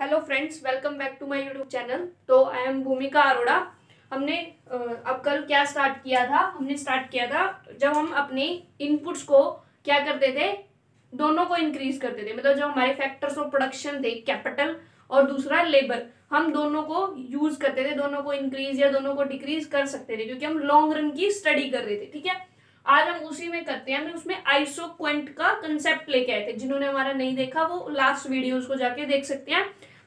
Hello friends, welcome back to my YouTube channel. तो I M भूमिका अरोड़ा। हमने अब कल क्या स्टार्ट किया था? हमने स्टार्ट किया था जब हम अपने इनपुट्स को क्या करते थे, दोनों को इंक्रीज करते थे। मतलब जो हमारे फैक्टर्स ऑफ प्रोडक्शन थे, कैपिटल और दूसरा लेबर, हम दोनों को यूज करते थे, दोनों को इंक्रीज या दोनों को डिक्रीज कर सकते थे, क्योंकि हम लॉन्ग रन की स्टडी कर रहे थे। ठीक है, आज हम उसी में करते हैं। हमने उसमें आइसोक्वेंट का कंसेप्ट लेके आए थे। जिन्होंने हमारा नहीं देखा वो लास्ट वीडियोस को जाके देख सकते हैं।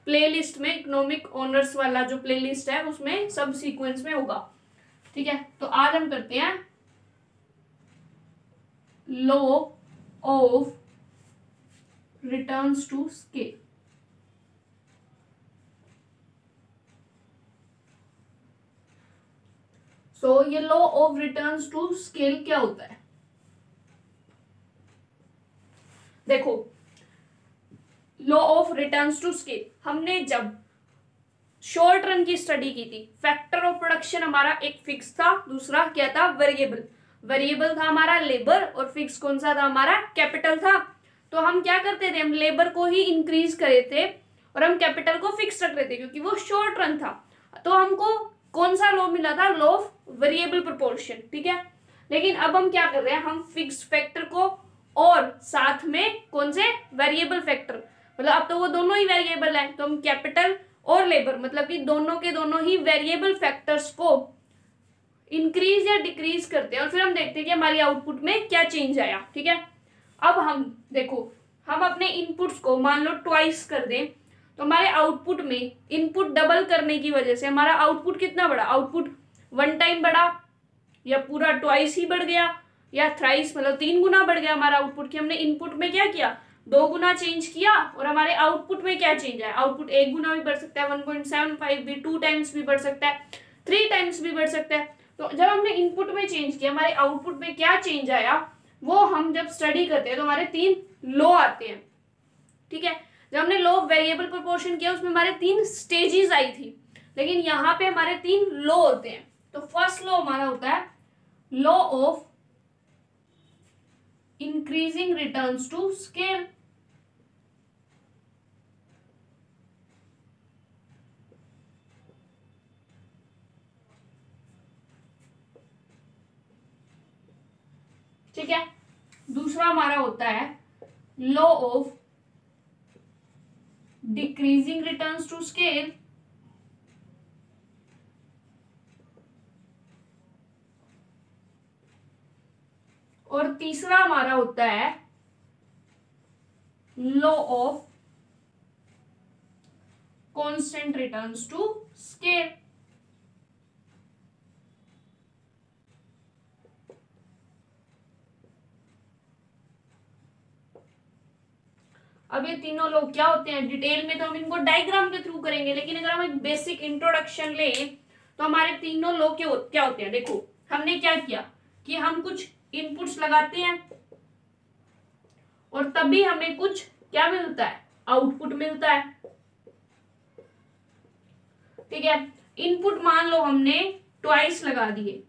प्लेलिस्ट में इकोनॉमिक ऑनर्स वाला जो प्लेलिस्ट है उसमें सब सीक्वेंस में होगा। ठीक है, तो आज हम करते हैं law of returns to scale. So ये law of returns to scale क्या होता है? देखो, law of returns to scale हमने जब शॉर्ट रन की स्टडी की थी, फैक्टर ऑफ प्रोडक्शन हमारा एक फिक्स था, दूसरा क्या था? वेरिएबल। वेरिएबल था हमारा लेबर और फिक्स कौन सा था? हमारा कैपिटल था। तो हम क्या करते थे? हम लेबर को ही इंक्रीज करे थे और हम कैपिटल को फिक्स रख रहे थे, क्योंकि वो शॉर्ट रन था। तो हमको कौन सा लॉ मिला था? Law of variable proportion. ठीक है, लेकिन अब हम क्या कर रहे हैं? हम फिक्स फैक्टर को और साथ में कौन से? Variable factor. मतलब अब तो वो दोनों ही वेरिएबल है, तो हम कैपिटल और लेबर मतलब कि दोनों के दोनों ही वेरिएबल फैक्टर्स को इंक्रीज या डिक्रीज करते हैं और फिर हम देखते हैं कि हमारी आउटपुट में क्या चेंज आया। ठीक है, अब हम देखो, हम अपने इनपुट्स को मान लो ट्वाइस कर दें, तो हमारे आउटपुट में इनपुट डबल करने की वजह से हमारा आउटपुट कितना बढ़ा? आउटपुट वन टाइम बढ़ा या पूरा ट्वाइस ही बढ़ गया या थ्राइस, मतलब 3 गुना बढ़ गया हमारा आउटपुट। कि हमने इनपुट में क्या किया? 2 गुना चेंज किया और हमारे आउटपुट में क्या चेंज आया? आउटपुट 1 गुना भी बढ़ सकता है, 1.75 भी, 2 टाइम्स भी बढ़ सकता है, 3 टाइम्स भी बढ़ सकता है। तो जब हमने इनपुट में चेंज किया, हमारे आउटपुट में क्या चेंज आया, वो हम जब स्टडी करते हैं तो हमारे 3 लॉ आते हैं। ठीक है, जब हमने लॉ ऑफ वेरिएबल प्रोपोर्शन किया उसमें हमारे 3 स्टेजेस आई थी, लेकिन यहाँ पे हमारे 3 लॉ होते हैं। तो फर्स्ट लॉ हमारा होता है law of increasing returns to scale. ठीक है, दूसरा हमारा होता है law of decreasing returns to scale. और तीसरा हमारा होता है law of constant returns to scale. अब ये तीनों लोग क्या होते हैं डिटेल में तो हम इनको डायग्राम के थ्रू करेंगे, लेकिन अगर हम एक बेसिक इंट्रोडक्शन लें तो हमारे तीनों लोग क्या होते हैं? देखो, हमने क्या किया कि हम कुछ इनपुट्स लगाते हैं और तभी हमें कुछ क्या मिलता है? आउटपुट मिलता है। ठीक है, इनपुट मान लो हमने ट्वाइस लगा दिए,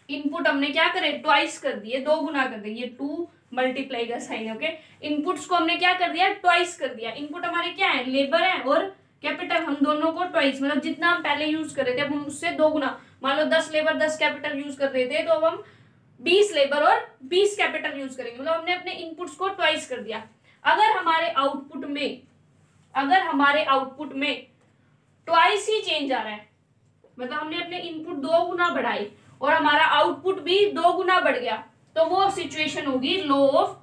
इनपुट हमने क्या करे? ट्वाइस कर दिए, 2 गुना कर दिए, ये 2 मल्टीप्लाई का साइन है। ओके, इनपुट्स को हमने क्या कर दिया? ट्वाइस कर दिया। इनपुट हमारे क्या है? लेबर है और कैपिटल, हम दोनों को ट्वाइस, मतलब जितना हम पहले यूज कर रहे थे अब हम उससे 2 गुना। मान लो 10 लेबर 10 कैपिटल यूज कर रहे थे, तो अब हम 20 लेबर और 20 कैपिटल यूज करेंगे। मतलब हमने अपने इनपुट्स को ट्वाइस कर दिया। अगर हमारे आउटपुट में ट्वाइस ही चेंज आ रहा है, मतलब हमने अपने इनपुट 2 गुना बढ़ाए और हमारा आउटपुट भी 2 गुना बढ़ गया, तो वो सिचुएशन होगी law of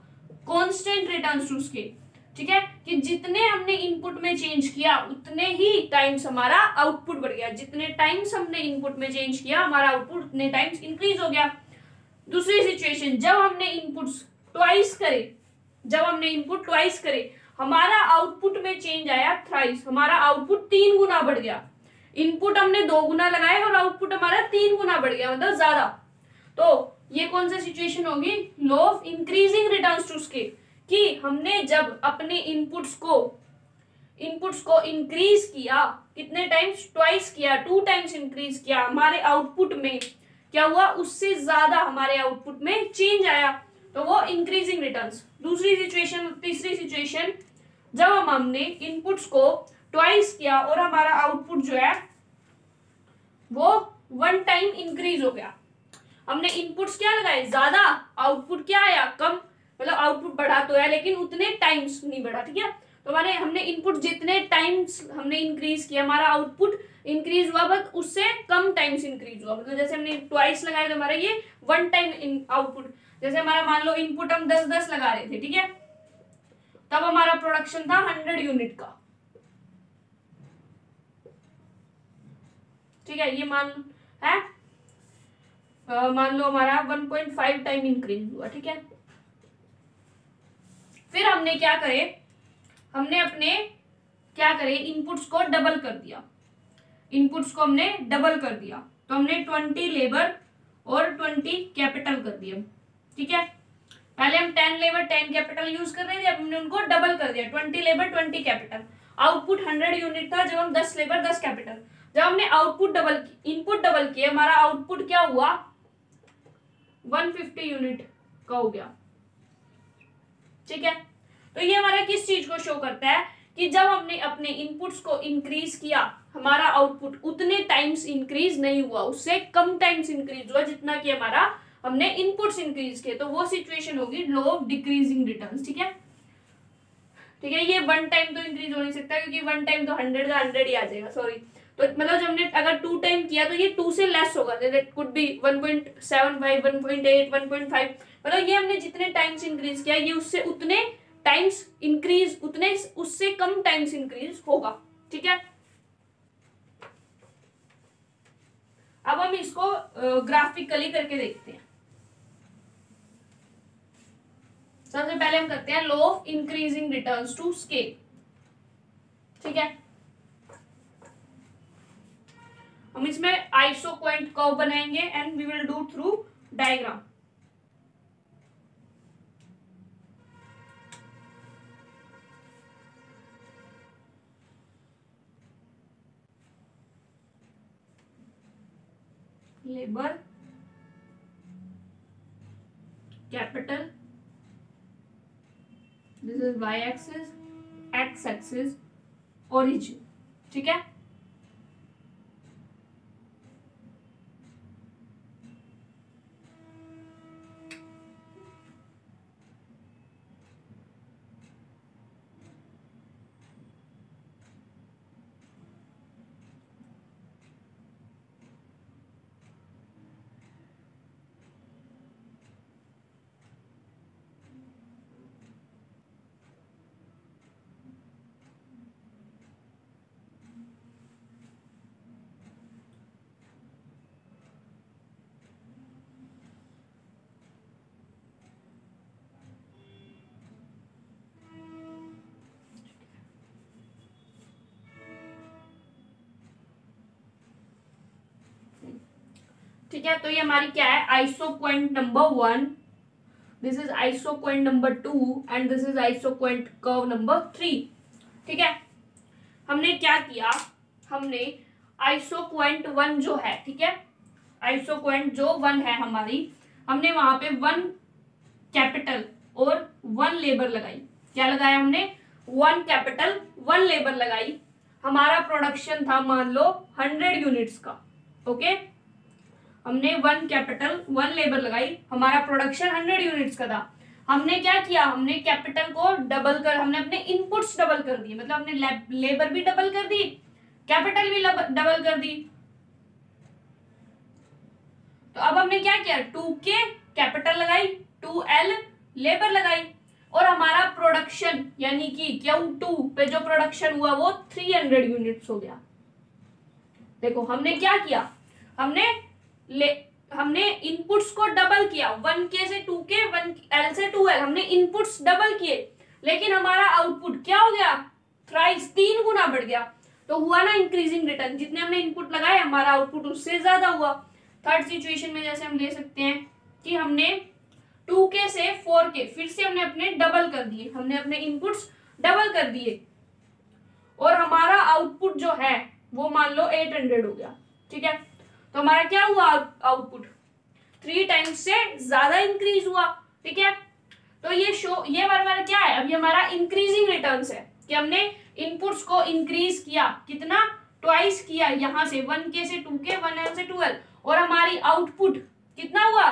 constant returns to scale. ठीक है, कि जितने हमने इनपुट में चेंज किया उतने ही टाइम्स हमारा आउटपुट बढ़ गया। जितने टाइम्स हमने इनपुट में चेंज किया हमारा आउटपुट उतने टाइम्स इंक्रीज हो गया। दूसरी सिचुएशन, जब हमने इनपुट ट्वाइस करे हमारा आउटपुट में चेंज आया थ्राइस, हमारा आउटपुट 3 गुना बढ़ गया। इनपुट हमने 2 गुना लगाए और आउटपुट हमारा 3 गुना बढ़ गया, मतलब ज्यादा। तो ये कौन सी सिचुएशन होगी? Law of increasing returns to scale. कि हमने जब अपने इनपुट्स को इंक्रीज किया, कितने टाइम्स? ट्वाइस किया, 2 टाइम्स इंक्रीज किया, हमारे आउटपुट में क्या हुआ? उससे ज्यादा हमारे आउटपुट में चेंज आया, तो वो इंक्रीजिंग रिटर्न्स। तीसरी सिचुएशन, जब हमने इनपुट्स को ट्वाइस किया और हमारा आउटपुट जो है वो 1 टाइम इंक्रीज हो गया। हमने इनपुट्स क्या लगाए ज्यादा, आउटपुट क्या आया कम, मतलब आउटपुट बढ़ा तो है लेकिन उतने टाइम्स नहीं बढ़ा। ठीक है, तो हमने इनपुट जितने टाइम्स हमने इंक्रीज किया हमारा आउटपुट इंक्रीज हुआ, बट उससे कम टाइम्स इंक्रीज हुआ। मतलब जैसे हमने ट्वाइस लगाया तो हमारा ये 1 टाइम आउटपुट, जैसे हमारा मान लो इनपुट हम 10 लगा रहे थे, ठीक है, तब हमारा प्रोडक्शन था 100 यूनिट का। ठीक है, ये मान लो हमारा 1.5 टाइम इंक्रीज हुआ। ठीक है, फिर हमने क्या करे, हमने अपने क्या करे इनपुट्स को डबल कर दिया। इनपुट्स को हमने डबल कर दिया, तो हमने 20 लेबर और 20 कैपिटल कर दिया। ठीक है, पहले हम 10 लेबर 10 कैपिटल यूज कर रहे थे, अब हमने उनको डबल कर दिया, 20 लेबर 20 कैपिटल। आउटपुट 100 यूनिट था जब हम 10 लेबर 10 कैपिटल। जब हमने इनपुट डबल किया, हमारा आउटपुट क्या हुआ 150 यूनिट का हो गया। ठीक है, तो ये हमारा किस चीज को शो करता है कि जब हमने अपने इनपुट्स को इंक्रीज किया हमारा आउटपुट उतने टाइम्स इंक्रीज नहीं हुआ, उससे कम टाइम्स इंक्रीज हुआ जितना कि हमारा हमने इनपुट्स इंक्रीज किए। तो वो सिचुएशन होगी लॉ ऑफ डिक्रीजिंग रिटर्न्स। ठीक है, ठीक है, ये 1 टाइम तो इंक्रीज हो नहीं सकता क्योंकि 1 टाइम तो 100 का 100 ही आ जाएगा, सॉरी। तो मतलब जब हमने अगर 2 टाइम किया तो ये 2 से लेस होगा, दैट कुड बी 1.75 1.8 1.5, मतलब ये हमने जितने टाइम्स इंक्रीज किया ये उससे उतने टाइम्स इंक्रीज, उतने उससे कम टाइम्स इंक्रीज होगा। ठीक है, अब हम इसको ग्राफिकली करके देखते हैं। सबसे पहले हम करते हैं law of increasing returns to scale. ठीक है, हम इसमें आइसोक्वेंट कर्व बनाएंगे and we will do through diagram. Labour, capital, this is y axis, x axis, origin. ठीक है, ठीक है, तो ये हमारी क्या है isoquant number 1, this is isoquant number 2 and this is isoquant curve number 3। ठीक है, हमने क्या किया, हमने आइसोक्वेंट 1 जो है, ठीक है, आइसोक्वेंट जो 1 है हमारी, हमने वहां पे 1 कैपिटल और 1 लेबर लगाई। क्या लगाया हमने 1 कैपिटल 1 लेबर लगाई। हमारा प्रोडक्शन था मान लो 100 यूनिट्स का। ओके, हमने 1 कैपिटल 1 लेबर लगाई, हमारा प्रोडक्शन 100 यूनिट्स का था। हमने क्या किया, हमने कैपिटल को डबल कर, हमने अपने इनपुट्स डबल कर दिए, मतलब हमने लेबर भी डबल कर दी, कैपिटल भी डबल कर दी। तो अब हमने क्या किया 2K कैपिटल लगाई, 2L लेबर लगाई, और हमारा प्रोडक्शन यानी कि Q2 पे जो प्रोडक्शन हुआ वो 300 यूनिट्स हो गया। देखो हमने क्या किया, हमने इनपुट्स को डबल किया, 1K से 2K 1L से 2L, हमने इनपुट्स डबल किए, लेकिन हमारा आउटपुट क्या हो गया थ्राइस 3 गुना बढ़ गया। तो हुआ ना इंक्रीजिंग रिटर्न, जितने हमने इनपुट लगाए हमारा आउटपुट उससे ज्यादा हुआ। थर्ड सिचुएशन में जैसे हम ले सकते हैं कि हमने 2K से 4K फिर से हमने अपने डबल कर दिए, हमने अपने इनपुट्स डबल कर दिए और हमारा आउटपुट जो है वो मान लो 800 हो गया। ठीक है, तो हमारा क्या हुआ आउटपुट 3 टाइम्स से ज्यादा इंक्रीज हुआ। ठीक है, तो ये हमारा क्या है, अभी हमारा इंक्रीजिंग रिटर्न्स है। कि हमने इनपुट्स को इंक्रीज किया, कितना, ट्वाइस किया, यहां से 1k से 2k, 1l से 2l, और हमारी आउटपुट कितना हुआ,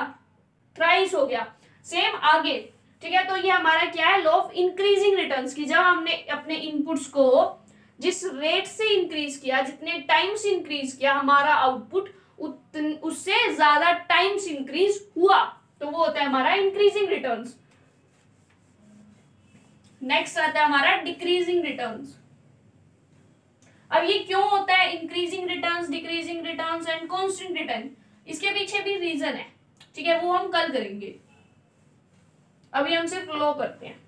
थ्राइस हो गया। सेम आगे, ठीक है। तो ये हमारा क्या है, लॉ ऑफ इंक्रीजिंग रिटर्न्स की, जब हमने अपने इनपुट्स को जिस रेट से इंक्रीज किया, जितने टाइम्स इंक्रीज किया, हमारा आउटपुट उससे ज्यादा टाइम्स इंक्रीज हुआ, तो वो होता है हमारा इंक्रीजिंग रिटर्न्स। नेक्स्ट आता है हमारा डिक्रीजिंग रिटर्न्स। अब ये क्यों होता है increasing returns, decreasing returns and constant return, इसके पीछे भी रीजन है, ठीक है, वो हम कल करेंगे। अभी हम सिर्फ लॉ करते हैं।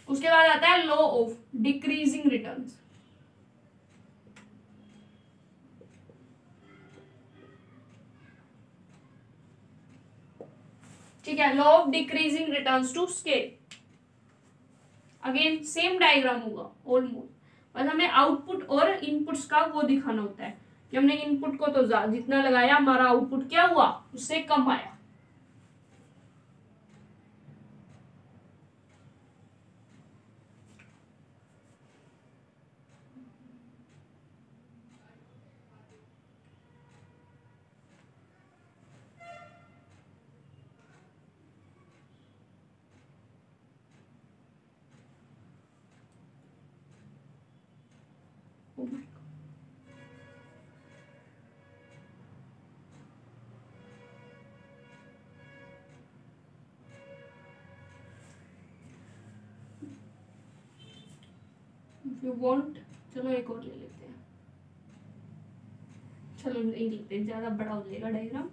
उसके बाद आता है लॉ ऑफ डिक्रीजिंग रिटर्न्स। ठीक है, law of decreasing returns to scale. Again same diagram होगा ऑलमोस्ट, बस हमें आउटपुट और इनपुट्स का वो दिखाना होता है कि हमने इनपुट को तो जितना लगाया हमारा आउटपुट क्या हुआ, उससे कम आया। If you want, चलो एक और ले लेते हैं, चलो नहीं लिखते, ज्यादा बड़ा हो जाएगा डायग्राम,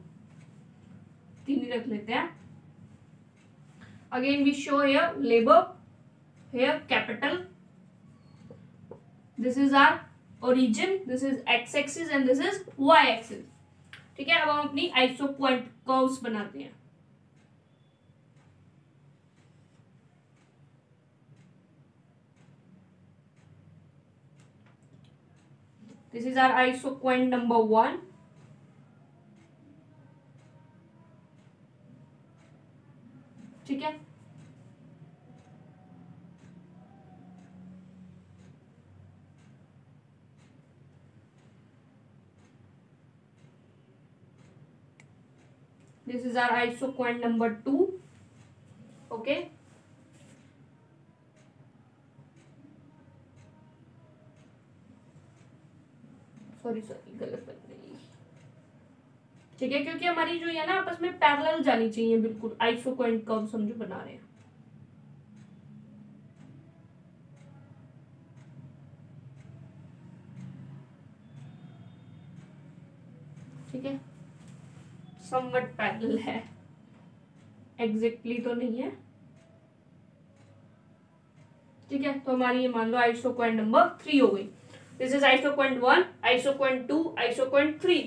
3 ही रख लेते हैं। Again we show here labour, here capital, this is our origin, this is x axis and this is y axis. ठीक है, अब हम अपनी आइसो पॉइंट कर्व्स बनाते हैं। This is our isoquant number 1. ठीक है, this is our isoquant number 2. Okay. Sorry गलत बन गई। ठीक है, क्योंकि हमारी जो है ना आपस में पैरेलल जानी चाहिए बिल्कुल, आइसोक्वेंट कर्व्स हम जो बना रहे हैं। ठीक है, समवट पैरेलल है, एग्जैक्टली तो नहीं है। ठीक है, तो हमारी ये मान लो आइसोक्वेंट नंबर 3 हो गई। This is isoquant 1, isoquant 2, isoquant 3.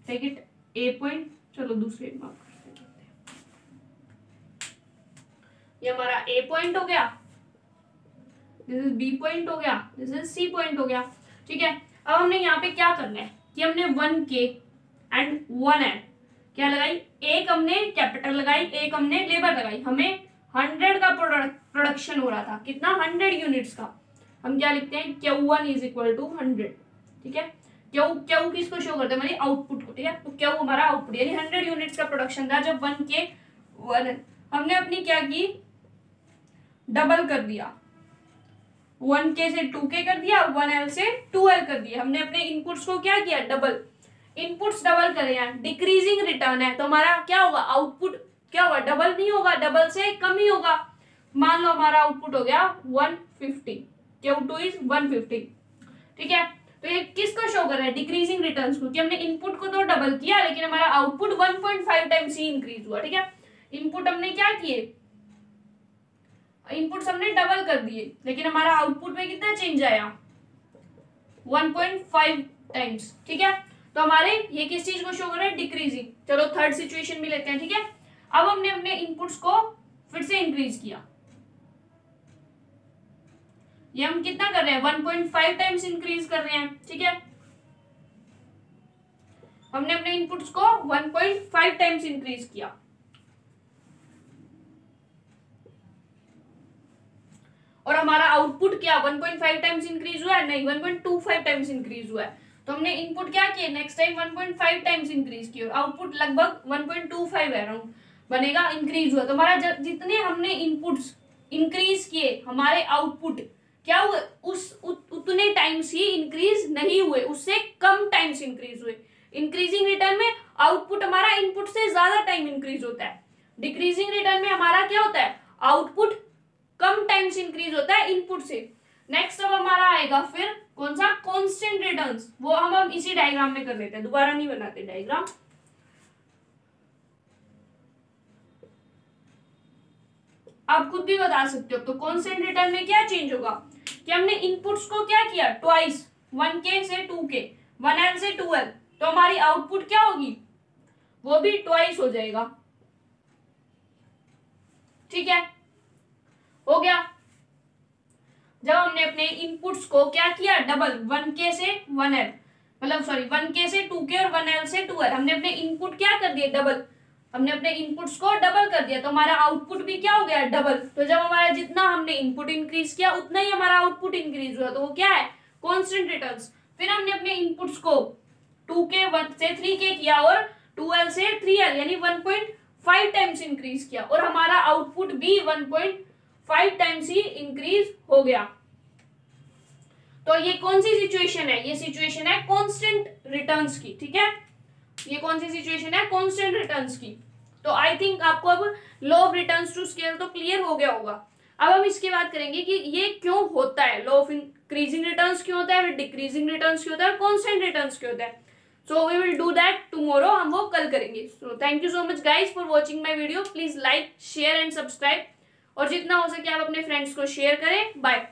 Take it A point. चलो दूसरे मार्क करते हैं। ये हमारा A point हो गया, this is B point हो गया, this is C point हो गया। ठीक है, अब हमने यहाँ पे क्या करना है कि हमने 1K एंड 1L क्या लगाई, एक हमने कैपिटल लगाई, एक हमने लेबर लगाई। हमें 100 का प्रोडक्शन हो रहा था, कितना, 100 यूनिट्स का। हम क्या लिखते हैं, Q1 इज इक्वल टू 100। ठीक है, Q किसको शो करते हैं, हमारी आउटपुट को। ठीक है, तो Q हमारा आउटपुट, यानी 100 यूनिट्स का प्रोडक्शन था जब 1K 1L। हमने अपनी क्या की, डबल कर दिया, 1K से 2K कर दिया, 1L से 2L कर दिया। हमने अपने इनपुट्स को क्या किया, डबल, इनपुट्स डबल करे हैं, डिक्रीजिंग रिटर्न है, तो हमारा क्या होगा, आउटपुट क्या होगा, डबल नहीं होगा, डबल से कम ही होगा। मान लो हमारा आउटपुट हो गया 150, Q2 इज 150। ठीक है, तो ये किसको शो कर रहा है, डिक्रीजिंग रिटर्न्स को, कि हमने इनपुट को तो डबल किया लेकिन हमारा आउटपुट 1.5 टाइम्स ही इंक्रीज हुआ। ठीक है, इनपुट हमने क्या किए, इनपुट्स हमने डबल कर दिए लेकिन हमारा आउटपुट में कितना चेंज आया, 1.5 टाइम्स। ठीक है, तो हमारे ये किस चीज को शो कर रहा है, डिक्रीजिंग। चलो थर्ड सिचुएशन भी लेते हैं। ठीक है, अब हमने अपने इनपुट्स को फिर से इंक्रीज किया, ये हम कितना कर रहे हैं, 1.5 टाइम्स इंक्रीज कर रहे हैं। ठीक है, हमने अपने इनपुट्स को 1.5 टाइम्स इंक्रीज किया। और हमारा आउटपुट क्या 1.5 टाइम्स इंक्रीज हुआ है? नहीं, 1.25 टाइम्स इंक्रीज हुआ है। तो हमने इनपुट क्या किए, नेक्स्ट टाइम 1.5 टाइम्स इंक्रीज किए और आउटपुट लगभग 1.25 है अराउंड बनेगा, इंक्रीज हुआ। तो हमारा जितने हमने इनपुट्स इंक्रीज किए हमारे आउटपुट क्या हुए, उतने टाइम्स ही इंक्रीज नहीं हुए, उससे कम टाइम्स इंक्रीज हुए। इंक्रीजिंग रिटर्न में आउटपुट हमारा इनपुट से ज्यादा टाइम इंक्रीज होता है, डिक्रीजिंग रिटर्न में हमारा क्या होता है, आउटपुट कम टाइम्स इंक्रीज होता है इनपुट से। नेक्स्ट अब हमारा आएगा फिर कौन सा, कांस्टेंट रिटर्न्स। वो हम इसी डायग्राम में कर लेते हैं, दोबारा नहीं बनाते डायग्राम। आप खुद भी बता सकते हो। तो कांस्टेंट रिटर्न में क्या चेंज होगा कि हमने इनपुट्स को क्या किया, ट्वाइस, 1k से 2k, 1l से 2l, तो हमारी आउटपुट क्या होगी, वो भी ट्वाइस हो जाएगा। ठीक है, हो गया। जब हमने अपने इनपुट्स को क्या किया, डबल, 1k से 1l, मतलब सॉरी 1k से 2k और 1l से 2l, हमने अपने इनपुट क्या कर दिए, डबल, हमने अपने इनपुट्स को डबल कर दिया, तो हमारा आउटपुट भी क्या हो गया, डबल। तो जब हमारा जितना हमने इनपुट इंक्रीज किया उतना ही हमारा आउटपुट इंक्रीज हुआ, तो वो क्या है, कांस्टेंट रिटर्न्स। फिर हमने अपने इनपुट्स को 2k 1 से 3k किया और 2l से 3l यानी 1.5 टाइम्स इंक्रीज किया और हमारा आउटपुट भी 1.5 टाइम्स ही इंक्रीज हो गया। तो ये कौन सी सिचुएशन है, ये सिचुएशन है कांस्टेंट रिटर्न्स की। ठीक है, ये कौन सी सिचुएशन है, कांस्टेंट रिटर्न्स की। तो आई थिंक आपको अब law of returns to scale तो क्लियर हो गया होगा। अब हम इसकी बात करेंगे कि ये क्यों होता है, लॉ ऑफ इंक्रीजिंग रिटर्न्स क्यों होता है, डिक्रीजिंग रिटर्न्स क्यों होता है, कांस्टेंट रिटर्न्स क्यों होता है। So we will do that tomorrow, हम वो कल करेंगे। So thank you so much guys for watching my video. Please like, share and subscribe, और जितना हो सके आप अपने फ्रेंड्स को शेयर करें। बाय।